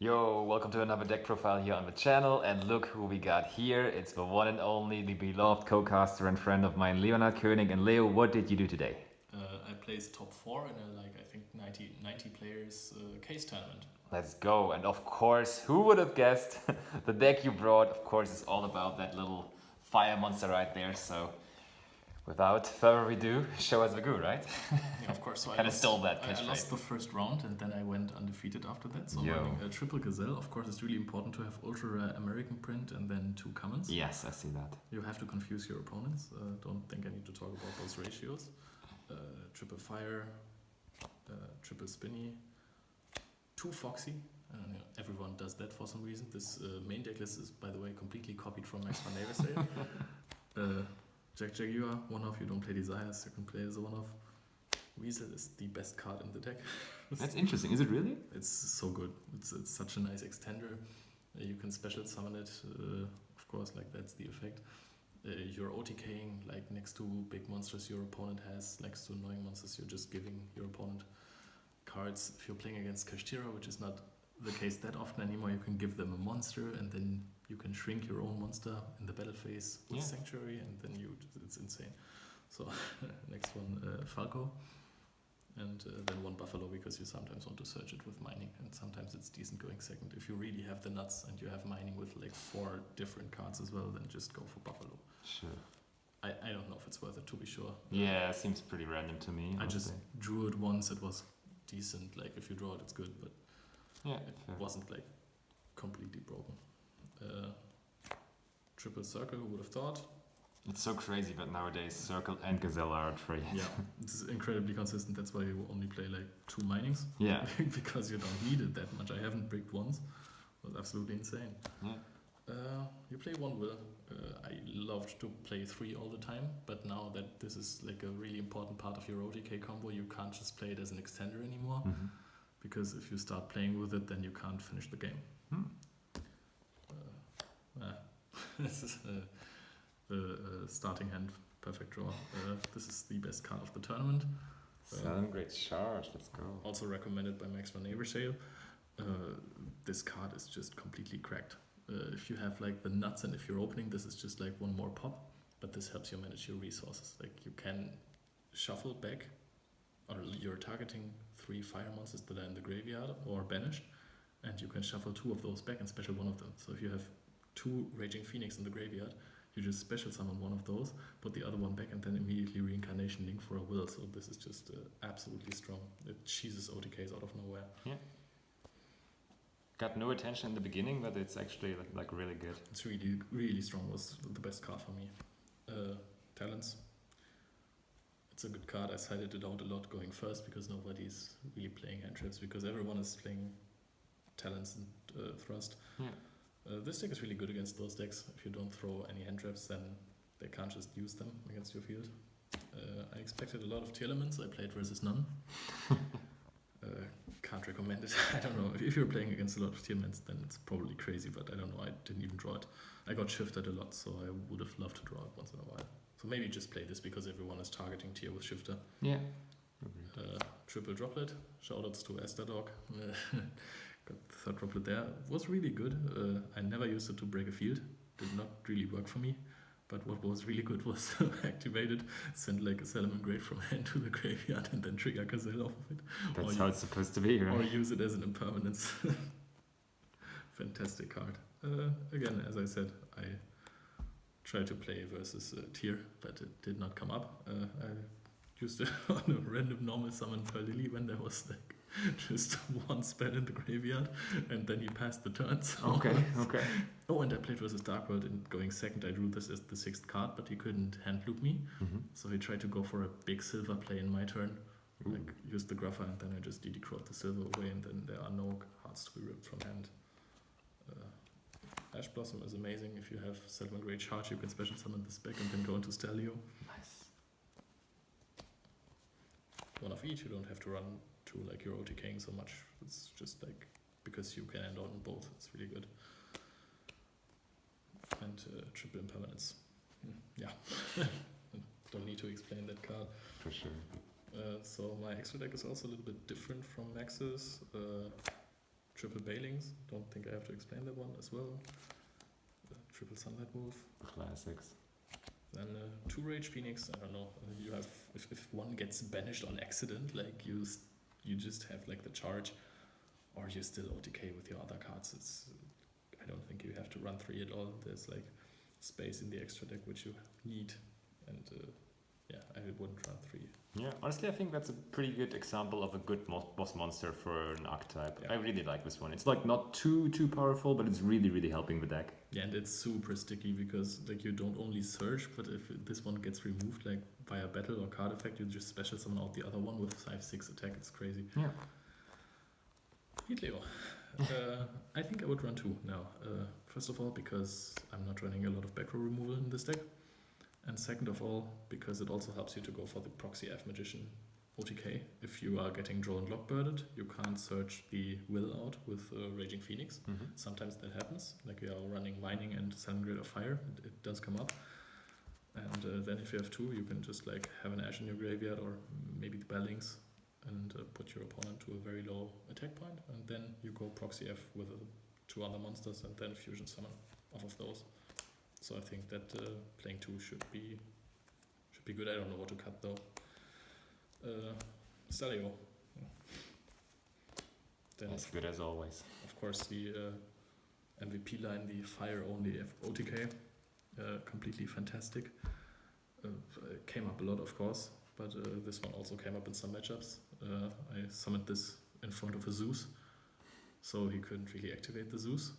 Yo, welcome to another deck profile here on the channel, and look who we got here. It's the one and only, the beloved co-caster and friend of mine, Leonard, König. And Leo, what did you do today? I placed top 4 in a I think 90 players case tournament. Let's go. And of course, who would have guessed the deck you brought, of course, is all about that little fire monster right there. So without further ado, show us the goo, right? Yeah, of course. So Kind of stole that I lost the first round and then I went undefeated after that. So I'm running a triple gazelle. Of course, it's really important to have ultra rare American print and then 2 commons. Yes, I see that. You have to confuse your opponents. Don't think I need to talk about those ratios. Triple fire, triple spinny, 2 foxy. Everyone does that for some reason. This main deck list is, by the way, completely copied from Max van Eversale. Jack Jaguar, 1-off, you don't play Desires, you can play as a 1-off. Weasel is the best card in the deck. That's interesting. Is it really? It's so good. It's such a nice extender. You can special summon it, of course, like that's the effect. You're OTKing, like next to big monsters your opponent has, next to annoying monsters, you're just giving your opponent cards. If you're playing against Kashtira, which is not the case that often anymore, you can give them a monster and then you can shrink your own monster in the battle phase with Sanctuary, and then it's insane. So next one, Falco, and then 1 Buffalo, because you sometimes want to search it with mining, and sometimes it's decent going second. If you really have the nuts and you have mining with like 4 different cards as well, then just go for Buffalo. Sure. I don't know if it's worth it, to be sure. Yeah, it seems pretty random to me. I just drew it once, it was decent, like if you draw it, it's good, but yeah, it wasn't like completely broken. Triple circle, who would have thought? It's so crazy, but nowadays Circle and Gazelle are a trade. Yeah, this is incredibly consistent. That's why you only play like 2 minings. Yeah. Because you don't need it that much. I haven't bricked once. It was absolutely insane. Yeah. You play 1 will. I loved to play 3 all the time, but now that this is like a really important part of your OTK combo, you can't just play it as an extender anymore. Mm-hmm. Because if you start playing with it, then you can't finish the game. This is the starting hand, perfect draw. This is the best card of the tournament. Salamangreat charge, let's go. Also recommended by Max van Eversale. This card is just completely cracked. If you have like the nuts and if you're opening, this is just like 1 more pop, but this helps you manage your resources. Like you can shuffle back, or you're targeting 3 fire monsters that are in the graveyard or banished, and you can shuffle 2 of those back and special 1 of them. So if you have 2 Raging Phoenix in the graveyard, you just special summon 1 of those, put the other one back, and then immediately Reincarnation Link for a will. So this is just absolutely strong. It cheeses OTKs out of nowhere. Yeah. Got no attention in the beginning, but it's actually like really good. It's really, really strong. Was the best card for me. Talents. It's a good card. I cited it out a lot going first because nobody's really playing hand traps, because everyone is playing Talents and Thrust. Yeah. This deck is really good against those decks. If you don't throw any hand traps, then they can't just use them against your field. I expected a lot of tier elements. I played versus none. Can't recommend it. I don't know. If you're playing against a lot of tier elements, then it's probably crazy, but I don't know. I didn't even draw it. I got shifted a lot, so I would have loved to draw it once in a while. So maybe just play this because everyone is targeting tier with shifter. Yeah. Triple droplet. Shoutouts to Esther Dog. Got the 3rd droplet there. Was really good. I never used it to break a field. Did not really work for me. But what was really good was activated, send like a Salamangreat from hand to the graveyard, and then trigger Gazelle off of it. That's how it's supposed to be, right? Or use it as an impermanence. Fantastic card. Again, as I said, I tried to play versus tier, but it did not come up. I used it on a random normal summon per Lily when there was like just 1 spell in the graveyard, and then he passed the turn. So okay. Oh, and I played versus Dark World, and going second I drew this as the 6th card, but he couldn't hand loop me. Mm-hmm. So he tried to go for a big silver play in my turn. Ooh. Like use the Gruffer, and then I just DD crowd the silver away, and then there are no cards to be ripped from hand. Ash Blossom is amazing. If you have Salamangreat charge, you can special summon this back and then go into Stelio. Nice. 1 of each. You don't have to run to like your OTKing so much. It's just like because you can end on both. It's really good. And triple impermanence. Yeah. Don't need to explain that card. For sure. So my extra deck is also a little bit different from Max's. triple Bailings. Don't think I have to explain that one as well. Triple Sunlight Wolf. Classics. Then 2 Rage Phoenix. I don't know. You have if one gets banished on accident, like you just have like the charge, or you still OTK with your other cards. I don't think you have to run 3 at all. There's like space in the extra deck which you need, and I wouldn't run 3. Yeah, honestly, I think that's a pretty good example of a good boss monster for an archetype. Yeah. I really like this one. It's like not too powerful, but it's really helping the deck. Yeah, and it's super sticky because like you don't only search, but if this one gets removed like via battle or card effect, you just special summon out the other one with 5/6 attack. It's crazy. Yeah. Heat Leo. I think I would run 2 now. First of all, because I'm not running a lot of back row removal in this deck. And second of all, because it also helps you to go for the Proxy F Magician OTK. If you are getting draw and lock birded, you can't search the will out with Raging Phoenix. Mm-hmm. Sometimes that happens, like you are running Mining and Salamangreat of Fire, it does come up. And then if you have 2, you can just like have an Ash in your graveyard or maybe the Bellings and put your opponent to a very low attack point, and then you go Proxy F with 2 other monsters and then Fusion Summon off of those. So I think that playing 2 should be good. I don't know what to cut though. Stalio. Then As good as always. of course the MVP line, the fire only OTK, completely fantastic. Came up a lot, of course, but this one also came up in some matchups. I summoned this in front of a Zeus, so he couldn't really activate the Zeus.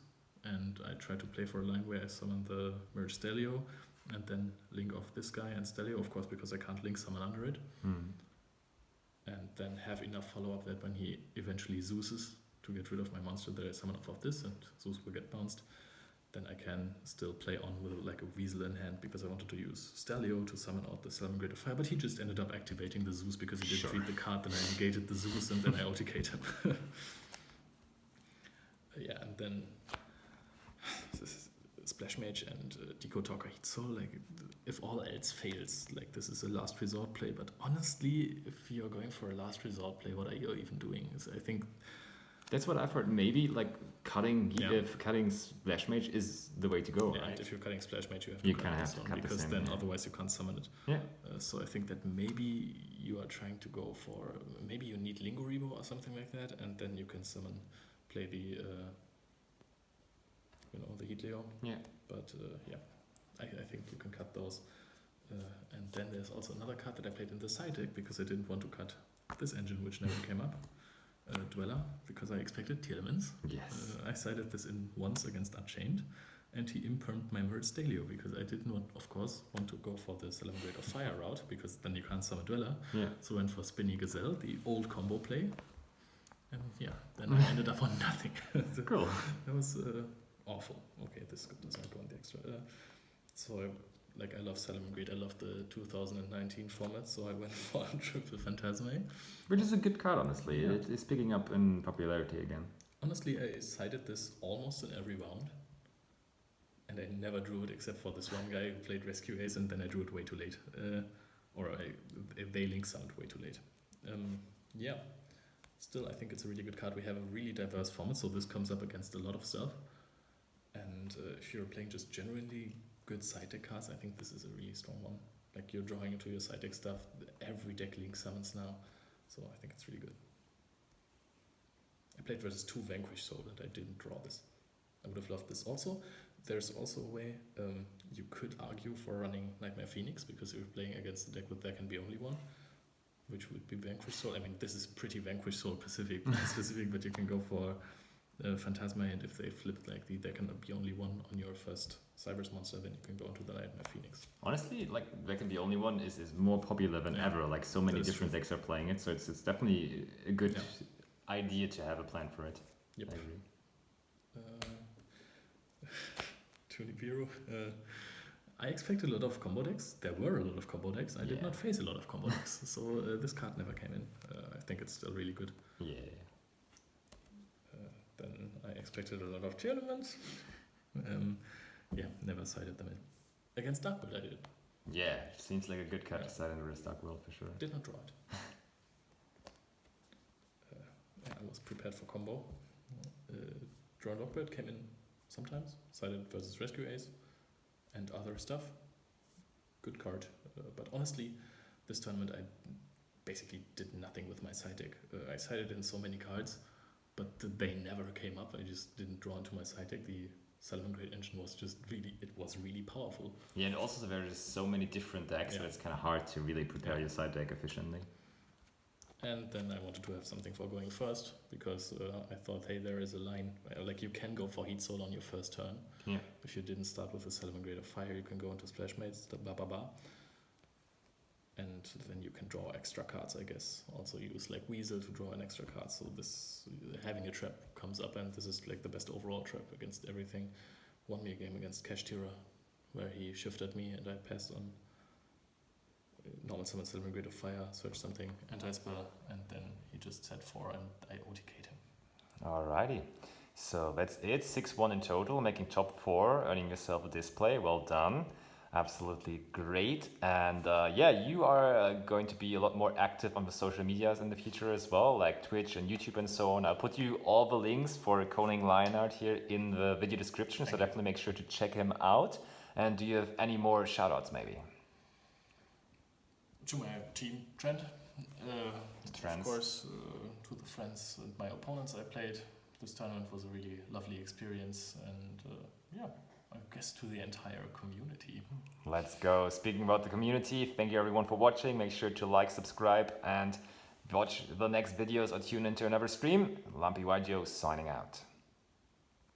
And I tried to play for a line where I summon the Merge Stelio and then link off this guy and Stelio, of course, because I can't link summon under it. And then have enough follow-up that when he eventually Zeuses to get rid of my monster that I summon off of this and Zeus will get bounced, then I can still play on with like a Weasel in hand because I wanted to use Stelio to summon out the Salamangreat of Fire, but he just ended up activating the Zeus because he didn't treat the card, then I negated the Zeus and then I OTK'd him. Yeah, and then this is Splash Mage and Deco Talker Heat Soul, like if all else fails, like this is a last resort play, but honestly, if you're going for a last resort play, what are you even doing? So I think that's what I've heard. Maybe like cutting Splash Mage is the way to go, yeah, right? and if you're cutting Splash Mage, you have You to kind of cut have this to one cut because the then same, otherwise you can't summon it. Yeah. So I think that maybe you are trying to go for, maybe you need Linguribo or something like that, and then you can play the the Heat Leo. Yeah. But I think you can cut those. And then there's also another card that I played in the side deck because I didn't want to cut this engine, which never came up. Dweller, because I expected Telemans. Yes. I sided this in once against Unchained, and he impermed my Merge Stelio because I didn't want, of course, to go for the Salamangreat of Fire route because then you can't summon Dweller. Yeah. So I went for Spinny Gazelle, the old combo play. And then I ended up on nothing. Cool. That was awful. Okay, this does not go on the extra. So I love Salamangreat. I love the 2019 format, so I went for Triple Phantasme. Which is a good card, honestly. Yeah. It is picking up in popularity again. Honestly, I sided this almost in every round, and I never drew it except for this one guy who played Rescue Ace, and then I drew it way too late. They link summoned way too late. Still, I think it's a really good card. We have a really diverse format, so this comes up against a lot of stuff. And if you're playing just genuinely good side deck cards, I think this is a really strong one. Like you're drawing into your side deck stuff. Every deck link summons now, so I think it's really good. I played versus 2 Vanquish Soul and I didn't draw this. I would have loved this also. There's also a way you could argue for running Nightmare Phoenix because you're playing against the deck with there can be only one, which would be Vanquish Soul. I mean, this is pretty Vanquish Soul specific, but you can go for Phantasma, and if they flip like there can be only one on your first Cybers monster, then you can go into the Nightmare Phoenix. Honestly, like there can be only one is more popular than ever. Like so many different decks are playing it, so it's definitely a good idea to have a plan for it. Yep. I agree. Tunipiro. I expected a lot of combo decks. There were a lot of combo decks. I did not face a lot of combo decks, so this card never came in. I think it's still really good. Yeah. Then I expected a lot of tournaments. Never sided them in. Against Dark World I did. Yeah, seems like a good card to side under a Dark World for sure. Did not draw it. I was prepared for combo. Draw and Lockbird came in sometimes. Sided versus Rescue Ace and other stuff. Good card. But honestly, this tournament I basically did nothing with my side deck. I sided in so many cards, but they never came up. I just didn't draw into my side deck. The Salamangreat engine was just really powerful. Yeah, and also there's so many different decks, so it's kind of hard to really prepare your side deck efficiently. And then I wanted to have something for going first, because I thought, hey, there is a line, like you can go for Heat Soul on your first turn. Yeah. If you didn't start with a Salamangreat of Fire, you can go into Splash Mates, blah blah blah. And then you can draw extra cards, I guess. Also use like Weasel to draw an extra card. So this having a trap comes up, and this is like the best overall trap against everything. Won me a game against Cash Tira, where he shifted me and I passed on normal summon Salamangreat of Fire, search something, anti-spell, and then he just said 4 and I OTK'd him. Alrighty. So that's it. 6-1 in total, making top 4, earning yourself a display. Well done. Absolutely great. And you are going to be a lot more active on the social medias in the future as well, like Twitch and YouTube and so on. I'll put you all the links for König Leonard here in the video description, so definitely make sure to check him out. And do you have any more shoutouts maybe? To my team, Trent. Trends. Of course, to the friends and my opponents I played. This tournament was a really lovely experience, and I guess to the entire community. Let's go. Speaking about the community, thank you everyone for watching. Make sure to like, subscribe, and watch the next videos or tune into another stream. Lumpy White Joe signing out.